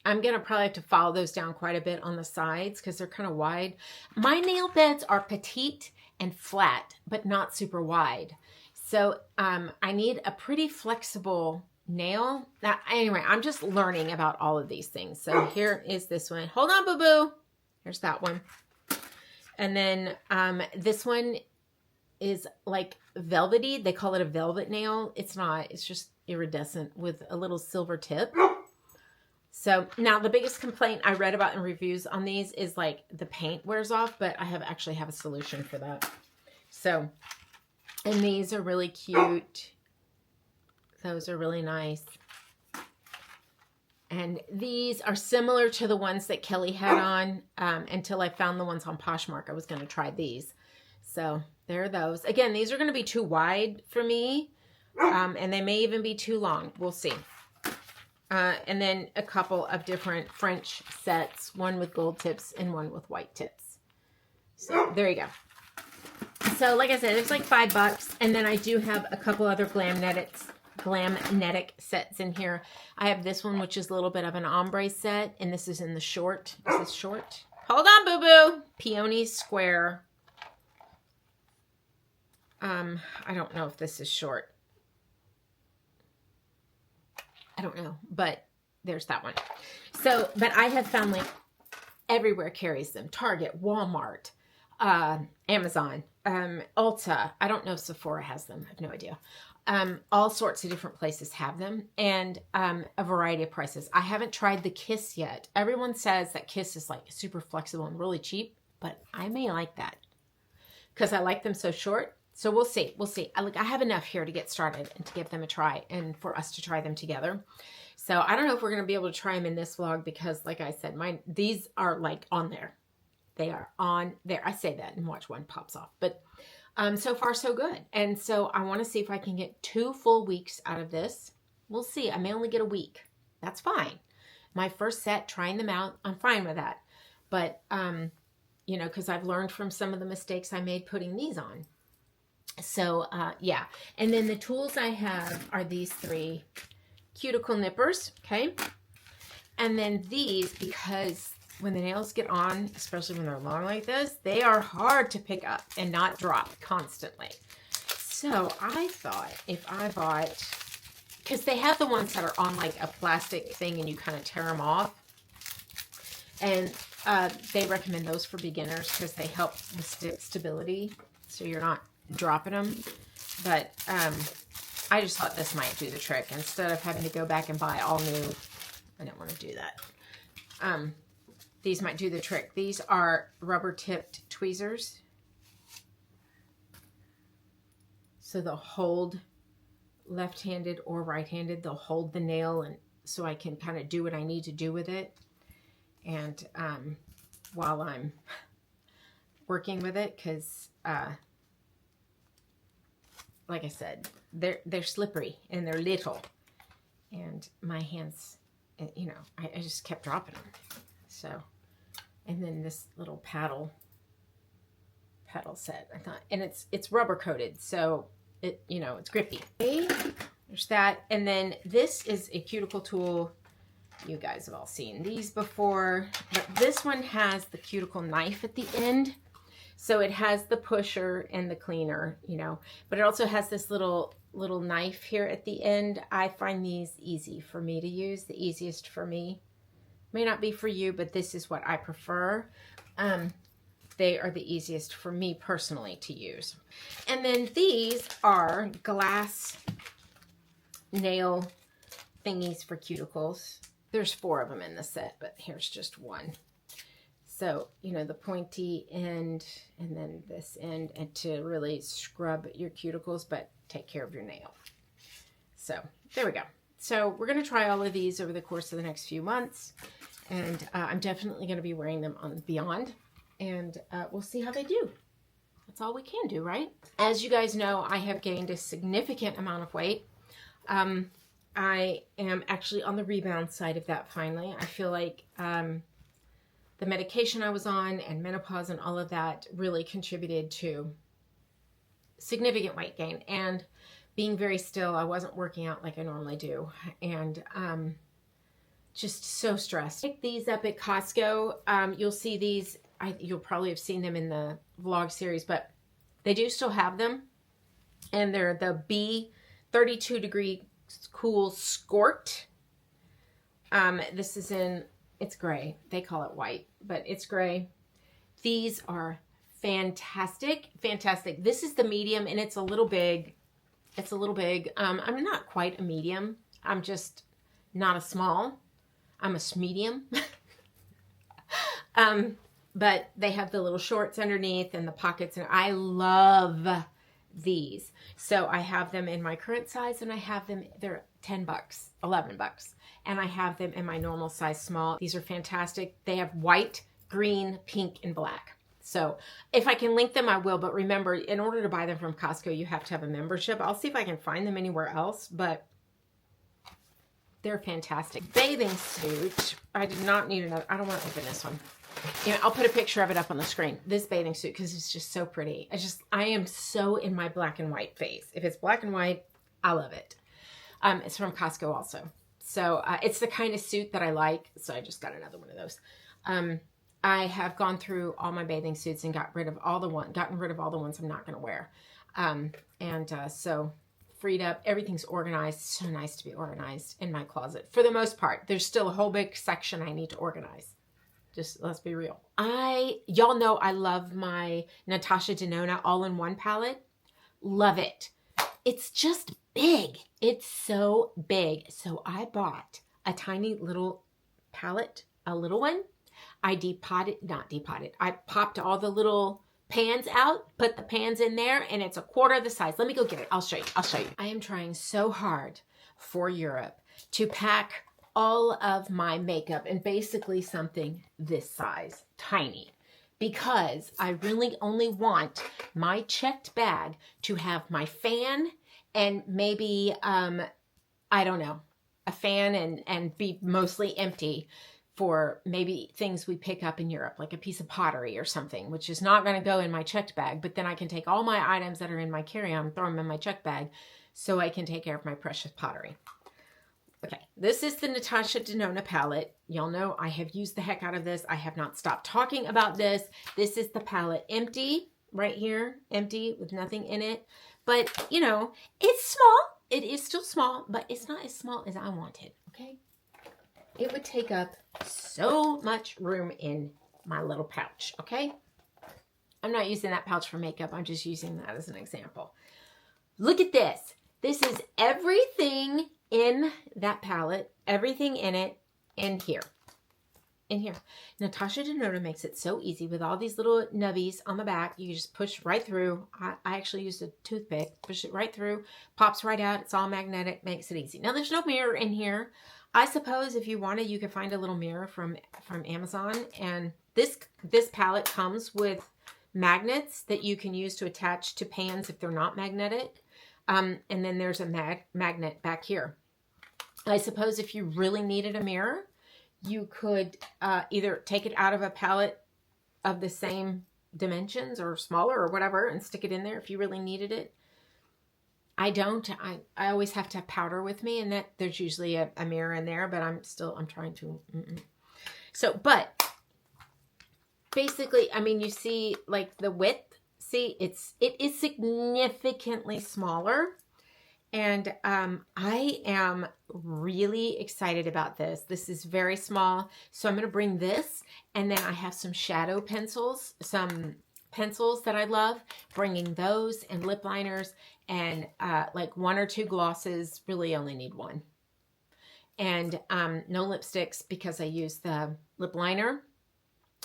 going to probably have to follow those down quite a bit on the sides because they're kind of wide. My nail beds are petite and flat, but not super wide. So I need a pretty flexible nail. Anyway, I'm just learning about all of these things. So here is this one. Hold on, boo-boo. Here's that one. And then this one is like velvety. They call it a velvet nail. It's not. It's just iridescent with a little silver tip. So now the biggest complaint I read about in reviews on these is like the paint wears off, but I actually have a solution for that. So, and these are really cute. Those are really nice. And these are similar to the ones that Kelly had on until I found the ones on Poshmark. I was going to try these. So there are those. Again, these are going to be too wide for me. And they may even be too long. We'll see. And then a couple of different French sets, one with gold tips and one with white tips. So there you go. So like I said, it's like $5. And then I do have a couple other Glamnetic sets in here. I have this one, which is a little bit of an ombre set. And this is in the short. Is this short? Hold on, boo-boo. Peony Square. I don't know if this is short. I don't know, but there's that one. So, but I have found like everywhere carries them. Target, Walmart, Amazon, Ulta. I don't know if Sephora has them. I have no idea. All sorts of different places have them, and a variety of prices. I haven't tried the Kiss yet. Everyone says that Kiss is like super flexible and really cheap, but I may like that because I like them so short. So we'll see. We'll see. I have enough here to get started and to give them a try and for us to try them together. So I don't know if we're going to be able to try them in this vlog because, like I said, these are like on there. They are on there. I say that and watch one pops off. But so far, so good. And so I want to see if I can get 2 full weeks out of this. We'll see. I may only get a week. That's fine. My first set, trying them out, I'm fine with that. But, you know, because I've learned from some of the mistakes I made putting these on. So, yeah. And then the tools I have are these 3 cuticle nippers, okay? And then these, because when the nails get on, especially when they're long like this, they are hard to pick up and not drop constantly. So I thought if I bought, because they have the ones that are on like a plastic thing and you kind of tear them off. And they recommend those for beginners because they help with stability. So you're not dropping them, but I just thought this might do the trick instead of having to go back and buy all new. I don't want to do that. These might do the trick. These are rubber tipped tweezers, so they'll hold left-handed or right-handed. They'll hold the nail, and so I can kind of do what I need to do with it. And while I'm working with it, because like I said, they're slippery and they're little, and my hands, you know, I just kept dropping them. So, and then this little paddle set, I thought, and it's rubber coated, so it, you know, it's grippy. Okay, there's that. And then this is a cuticle tool. You guys have all seen these before, but this one has the cuticle knife at the end. So it has the pusher and the cleaner, you know, but it also has this little knife here at the end. I find these easy for me to use, the easiest for me. May not be for you, but this is what I prefer. They are the easiest for me personally to use. And then these are glass nail thingies for cuticles. There's 4 of them in the set, but here's just one. So, you know, the pointy end and then this end, and to really scrub your cuticles, but take care of your nail. So there we go. So we're going to try all of these over the course of the next few months. And I'm definitely going to be wearing them on Beyond. And we'll see how they do. That's all we can do, right? As you guys know, I have gained a significant amount of weight. I am actually on the rebound side of that finally. I feel like the medication I was on and menopause and all of that really contributed to significant weight gain. And being very still, I wasn't working out like I normally do. And just so stressed. I picked these up at Costco. You'll see these. You'll probably have seen them in the vlog series, but they do still have them. And they're the B 32 degree cool skort. This is in, it's gray. They call it white, but it's gray. These are fantastic. Fantastic. This is the medium and it's a little big. It's a little big. I'm not quite a medium. I'm just not a small. I'm a medium. But they have the little shorts underneath and the pockets, and I love these. So I have them in my current size, and I have them, they're $10, $11, and I have them in my normal size small. These are fantastic. They have white, green, pink, and black. So if I can link them, I will. But remember, in order to buy them from Costco, you have to have a membership. I'll see if I can find them anywhere else, but they're fantastic. Bathing suit. I did not need another. I don't want to open this one. You know, I'll put a picture of it up on the screen. This bathing suit, because it's just so pretty. I am so in my black and white phase. If it's black and white, I love it. It's from Costco also. So it's the kind of suit that I like. So I just got another one of those. I have gone through all my bathing suits and gotten rid of all the ones I'm not going to wear. So freed up. Everything's organized. So nice to be organized in my closet. For the most part, there's still a whole big section I need to organize. Just let's be real. Y'all know I love my Natasha Denona all-in-one palette. Love it. It's just big. It's so big. So I bought a tiny little palette, a little one. I popped all the little pans out, put the pans in there, and it's a quarter of the size. Let me go get it. I'll show you. I am trying so hard for Europe to pack all of my makeup in basically something this size, tiny, because I really only want my checked bag to have my fan and maybe, I don't know, a fan and be mostly empty for maybe things we pick up in Europe, like a piece of pottery or something, which is not going to go in my checked bag, but then I can take all my items that are in my carry-on, throw them in my checked bag so I can take care of my precious pottery. Okay, this is the Natasha Denona palette. Y'all know I have used the heck out of this. I have not stopped talking about this. This is the palette. Empty, right here. Empty with nothing in it. But, you know, it's small. It is still small, but it's not as small as I wanted, okay? It would take up so much room in my little pouch, okay? I'm not using that pouch for makeup. I'm just using that as an example. Look at this. This is everything in that palette, everything in it, in here. Natasha Denona makes it so easy with all these little nubbies on the back. You just push right through. I actually used a toothpick, push it right through, pops right out. It's all magnetic, makes it easy. Now there's no mirror in here. I suppose if you wanted, you could find a little mirror from Amazon. And this palette comes with magnets that you can use to attach to pans if they're not magnetic. And then there's a magnet back here. I suppose if you really needed a mirror, you could either take it out of a palette of the same dimensions or smaller or whatever and stick it in there if you really needed it. I don't. I always have to have powder with me, and that there's usually a mirror in there, but I'm trying to. So, but basically, I mean, you see like the width. See, it is significantly smaller, and I am really excited about this. This is very small, so I'm going to bring this, and then I have some shadow pencils, some pencils that I love, bringing those and lip liners and like 1 or 2 glosses. Really only need 1. And no lipsticks because I use the lip liner.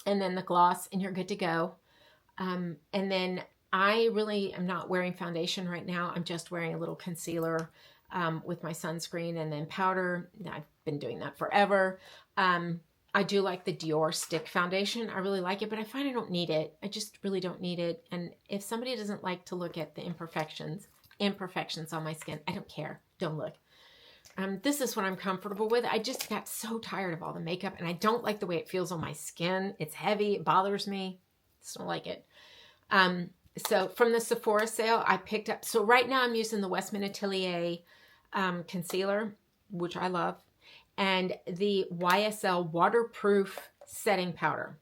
and then the gloss, and you're good to go. And then I really am not wearing foundation right now. I'm just wearing a little concealer with my sunscreen, and then powder. I've been doing that forever. I do like the Dior stick foundation. I really like it, but I find I don't need it. I just really don't need it. And if somebody doesn't like to look at the imperfections on my skin, I don't care. Don't look. This is what I'm comfortable with. I just got so tired of all the makeup, and I don't like the way it feels on my skin. It's heavy. It bothers me. Just don't like it. So from the Sephora sale, I picked up. So right now I'm using the Westman Atelier concealer, which I love, and the YSL waterproof setting powder.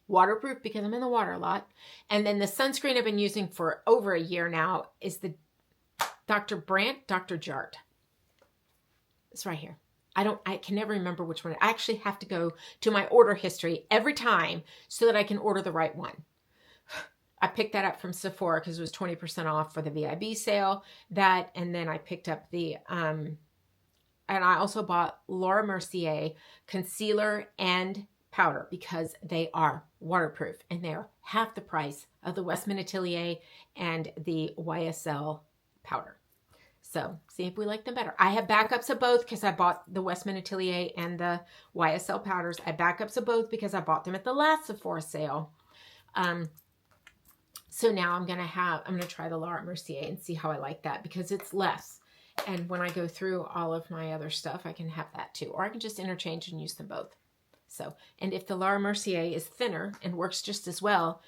Waterproof because I'm in the water a lot. And then the sunscreen I've been using for over a year now is the Dr. Jart. It's right here. I can never remember which one. I actually have to go to my order history every time so that I can order the right one. I picked that up from Sephora because it was 20% off for the VIB sale. That, and then I picked up the, and I also bought Laura Mercier concealer and powder because they are waterproof and they're half the price of the Westman Atelier and the YSL powder. So see if we like them better. I have backups of both because I bought the Westman Atelier and the YSL powders. I have backups of both because I bought them at the last Sephora sale. So now I'm going to try the Laura Mercier and see how I like that because it's less. And when I go through all of my other stuff, I can have that too. Or I can just interchange and use them both. So, and if the Laura Mercier is thinner and works just as well,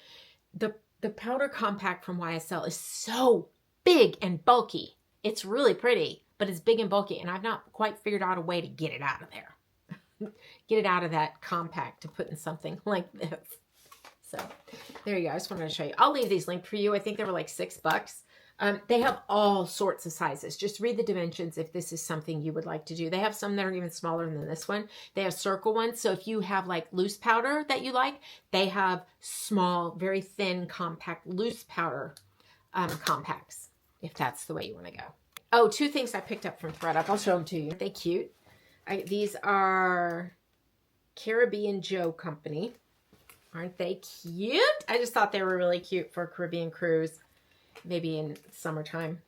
the powder compact from YSL is so big and bulky. It's really pretty, but it's big and bulky, and I've not quite figured out a way to get it out of there. Get it out of that compact to put in something like this. So there you go. I just wanted to show you. I'll leave these linked for you. I think they were like $6. They have all sorts of sizes. Just read the dimensions if this is something you would like to do. They have some that are even smaller than this one. They have circle ones. So if you have like loose powder that you like, they have small, very thin, compact, loose powder compacts, if that's the way you want to go. Oh, two things I picked up from ThredUp. I'll show them to you. Aren't they cute? These are Caribbean Joe Company. Aren't they cute? I just thought they were really cute for a Caribbean cruise. Maybe in summertime.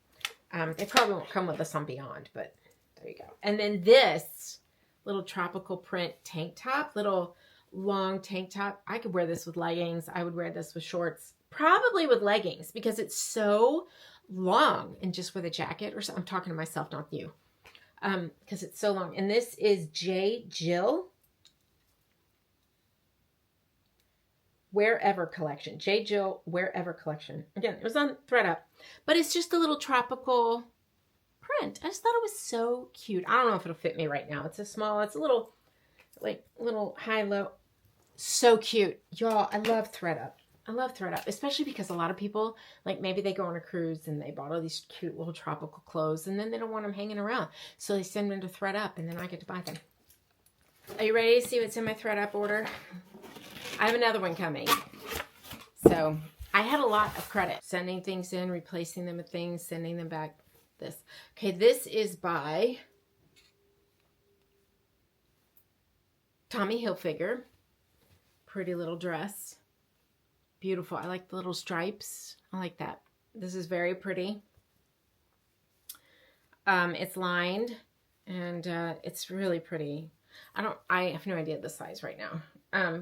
They probably won't come with us on Beyond, but there you go. And then this little tropical print tank top, little long tank top. I could wear this with leggings. I would wear this with shorts, probably with leggings because it's so long, and just with a jacket or something. I'm talking to myself, not you, because it's so long. And this is J. Jill Wherever collection. J. Jill Wherever collection. Again, it was on ThredUp, but it's just a little tropical print. I just thought it was so cute. I don't know if it'll fit me right now. It's it's a little, like, little high-low. So cute. Y'all, I love ThredUp. I love ThredUp, especially because a lot of people, like, maybe they go on a cruise and they bought all these cute little tropical clothes and then they don't want them hanging around. So they send them to ThredUp and then I get to buy them. Are you ready to see what's in my ThredUp order? I have another one coming. So I had a lot of credit. Sending things in, replacing them with things, sending them back. This. Okay, this is by Tommy Hilfiger. Pretty little dress. Beautiful. I like the little stripes. I like that. This is very pretty. It's lined and it's really pretty. I have no idea the size right now.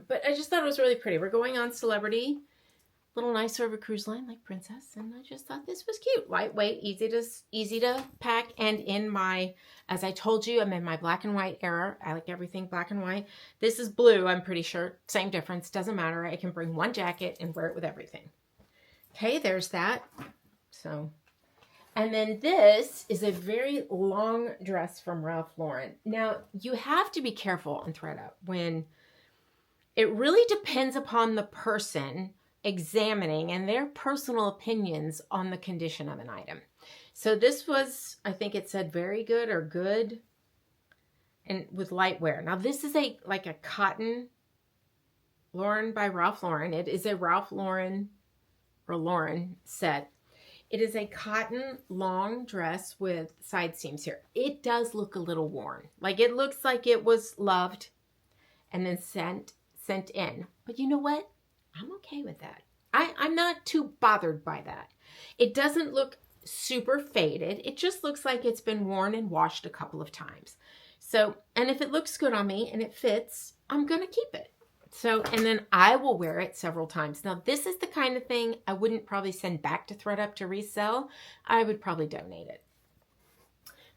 But I just thought it was really pretty. We're going on Celebrity. A little nicer of a cruise line like Princess. And I just thought this was cute. Lightweight, easy to pack. And in my, as I told you, I'm in my black and white era. I like everything black and white. This is blue, I'm pretty sure. Same difference. Doesn't matter. I can bring one jacket and wear it with everything. Okay, there's that. So, and then this is a very long dress from Ralph Lauren. Now, you have to be careful on ThredUp when it really depends upon the person examining and their personal opinions on the condition of an item. So this was, I think it said very good or good and with light wear. Now this is like a cotton Lauren by Ralph Lauren. It is a Ralph Lauren or Lauren set. It is a cotton long dress with side seams here. It does look a little worn. Like it looks like it was loved and then sent sent in. But you know what? I'm okay with that. I'm not too bothered by that. It doesn't look super faded. It just looks like it's been worn and washed a couple of times. So, and if it looks good on me and it fits, I'm going to keep it. So, and then I will wear it several times. Now, this is the kind of thing I wouldn't probably send back to ThredUp to resell. I would probably donate it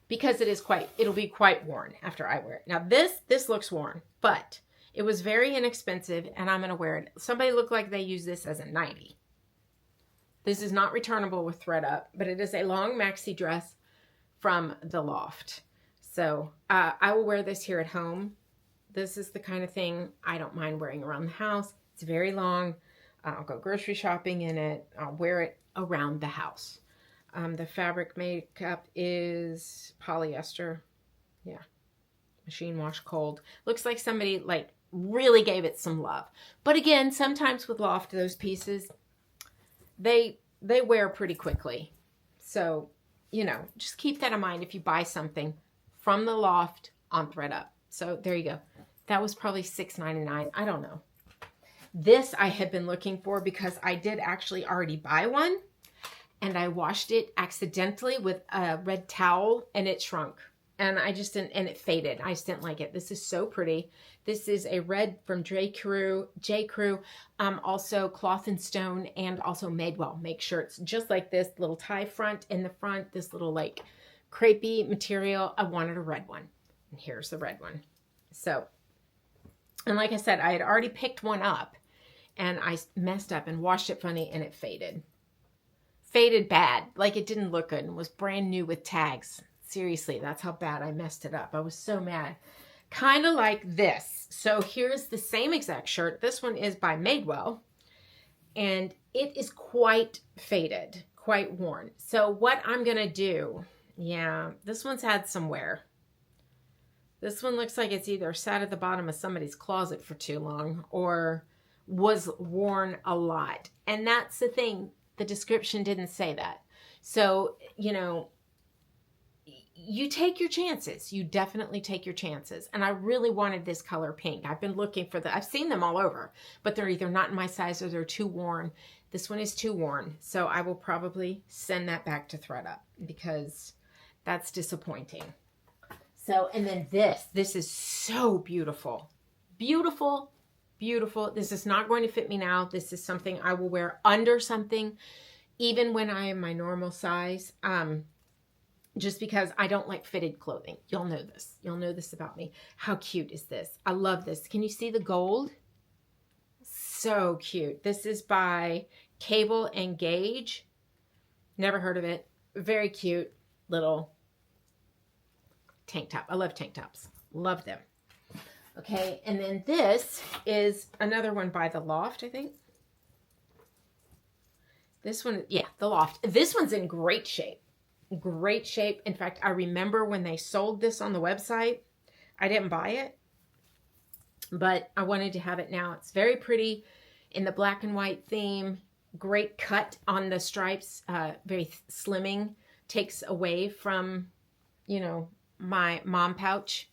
because it'll be quite worn after I wear it. Now, this looks worn, but it was very inexpensive and I'm going to wear it. Somebody looked like they use this as a 90. This is not returnable with ThredUp, but it is a long maxi dress from the Loft. So I will wear this here at home. This is the kind of thing I don't mind wearing around the house. It's very long. I'll go grocery shopping in it. I'll wear it around the house. The fabric makeup is polyester. Yeah. Machine wash cold. Looks like somebody like really gave it some love. But again, sometimes with Loft, those pieces, they wear pretty quickly. So, you know, just keep that in mind if you buy something from the Loft on ThredUp. So there you go. That was probably $6.99. I don't know. This I had been looking for because I did actually already buy one. And I washed it accidentally with a red towel and it shrunk. And I just didn't, and it faded. I just didn't like it. This is so pretty. This is a red from J. Crew, also Cloth and Stone, and also Madewell. Make sure it's just like this little tie front in the front, this little like crepey material. I wanted a red one. And here's the red one. So, and like I said, I had already picked one up and I messed up and washed it funny and it faded. Faded bad. Like it didn't look good and was brand new with tags. Seriously, that's how bad I messed it up. I was so mad. Kind of like this. So here's the same exact shirt. This one is by Madewell. And it is quite faded, quite worn. So what I'm going to do, yeah, this one's had some wear. This one looks like it's either sat at the bottom of somebody's closet for too long or was worn a lot. And that's the thing. The description didn't say that. So, you know, you take your chances. You definitely take your chances. And I really wanted this color pink. I've been looking for I've seen them all over, but they're either not in my size or they're too worn. This one is too worn. So I will probably send that back to ThredUp because that's disappointing. So, and then this is so beautiful. Beautiful, beautiful. This is not going to fit me now. This is something I will wear under something, even when I am my normal size. Just because I don't like fitted clothing. You'll know this. You'll know this about me. How cute is this? I love this. Can you see the gold? So cute. This is by Cable and Gauge. Never heard of it. Very cute little tank top. I love tank tops. Love them. Okay, and then this is another one by the Loft, I think. This one, yeah, the Loft. This one's in great shape. Great shape. In fact, I remember when they sold this on the website. I didn't buy it, but I wanted to have it now. It's very pretty in the black and white theme. Great cut on the stripes. Very slimming. Takes away from, you know, my mom pouch.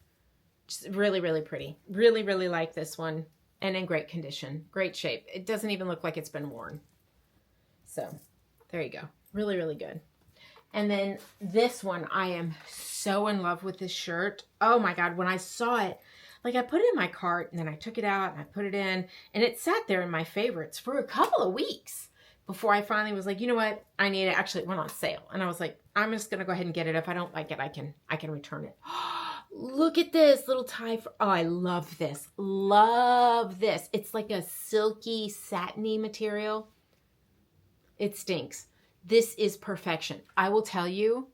Just really, really pretty. Really, really like this one. And in great condition. Great shape. It doesn't even look like it's been worn. So, there you go. Really, really good. And then this one, I am so in love with this shirt. Oh my God, when I saw it, like I put it in my cart and then I took it out and I put it in and it sat there in my favorites for a couple of weeks before I finally was like, you know what, I need it. Actually, it went on sale. And I was like, I'm just going to go ahead and get it. If I don't like it, I can return it. Look at this little tie. Oh, I love this. Love this. It's like a silky, satiny material. It stinks. This is perfection. I will tell you,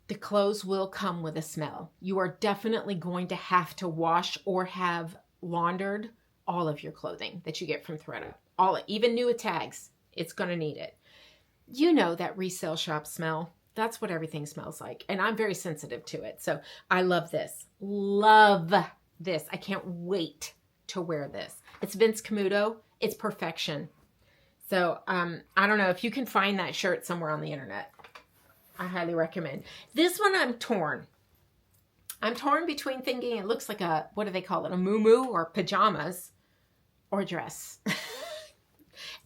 the clothes will come with a smell. You are definitely going to have to wash or have laundered all of your clothing that you get from ThredUp. Even new with tags, it's going to need it. You know that resale shop smell. That's what everything smells like. And I'm very sensitive to it. So I love this. Love this. I can't wait to wear this. It's Vince Camuto. It's perfection. So, I don't know if you can find that shirt somewhere on the internet. I highly recommend. This one I'm torn. I'm torn between thinking it looks like a, what do they call it? A muumuu or pajamas or dress.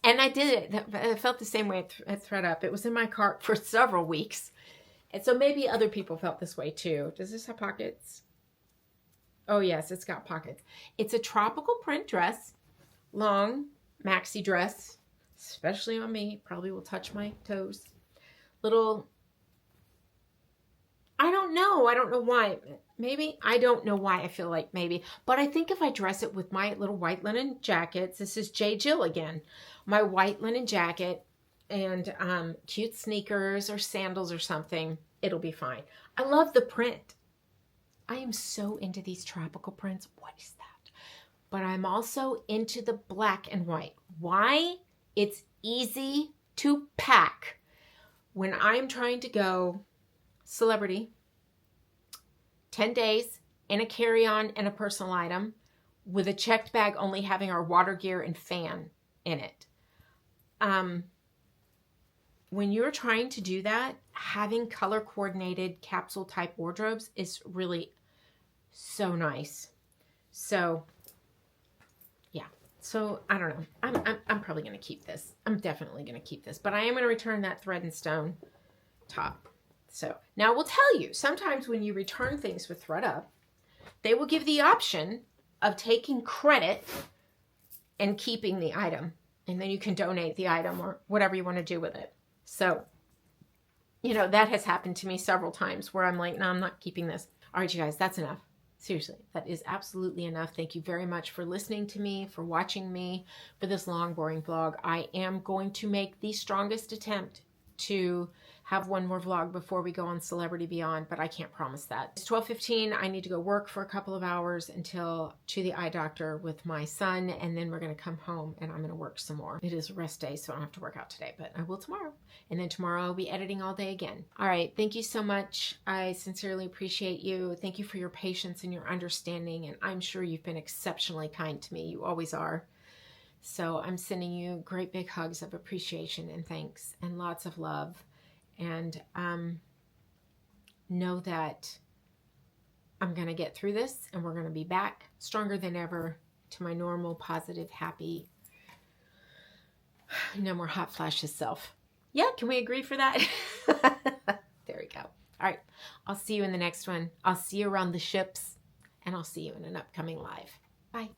And I did it. I felt the same way at ThredUp. It was in my cart for several weeks. And so maybe other people felt this way too. Does this have pockets? Oh yes, it's got pockets. It's a tropical print dress, long maxi dress, especially on me. Probably will touch my toes. Little, I don't know. I don't know why. Maybe. I don't know why I feel like maybe. But I think if I dress it with my little white linen jackets, this is J. Jill again, my white linen jacket and cute sneakers or sandals or something, it'll be fine. I love the print. I am so into these tropical prints. What is that? But I'm also into the black and white. Why? It's easy to pack. When I'm trying to go celebrity, 10 days in a carry-on and a personal item with a checked bag only having our water gear and fan in it. When you're trying to do that, having color coordinated capsule type wardrobes is really so nice. So yeah, so I don't know. I'm probably going to keep this. I'm definitely going to keep this, but I am going to return that thread and stone top. So now we'll tell you, sometimes when you return things with ThredUp, they will give the option of taking credit and keeping the item. And then you can donate the item or whatever you want to do with it. So, you know, that has happened to me several times where I'm like, no, I'm not keeping this. All right, you guys, that's enough. Seriously, that is absolutely enough. Thank you very much for listening to me, for watching me, for this long, boring vlog. I am going to make the strongest attempt to have one more vlog before we go on Celebrity Beyond, but I can't promise that. It's 12:15. I need to go work for a couple of hours until to the eye doctor with my son, and then we're going to come home and I'm going to work some more. It is a rest day, so I don't have to work out today, but I will tomorrow. And then tomorrow I'll be editing all day again. All right. Thank you so much. I sincerely appreciate you. Thank you for your patience and your understanding, and I'm sure you've been exceptionally kind to me. You always are. So I'm sending you great big hugs of appreciation and thanks and lots of love. And know that I'm going to get through this and we're going to be back stronger than ever to my normal, positive, happy, no more hot flashes self. Yeah, can we agree for that? There we go. All right. I'll see you in the next one. I'll see you around the ships and I'll see you in an upcoming live. Bye.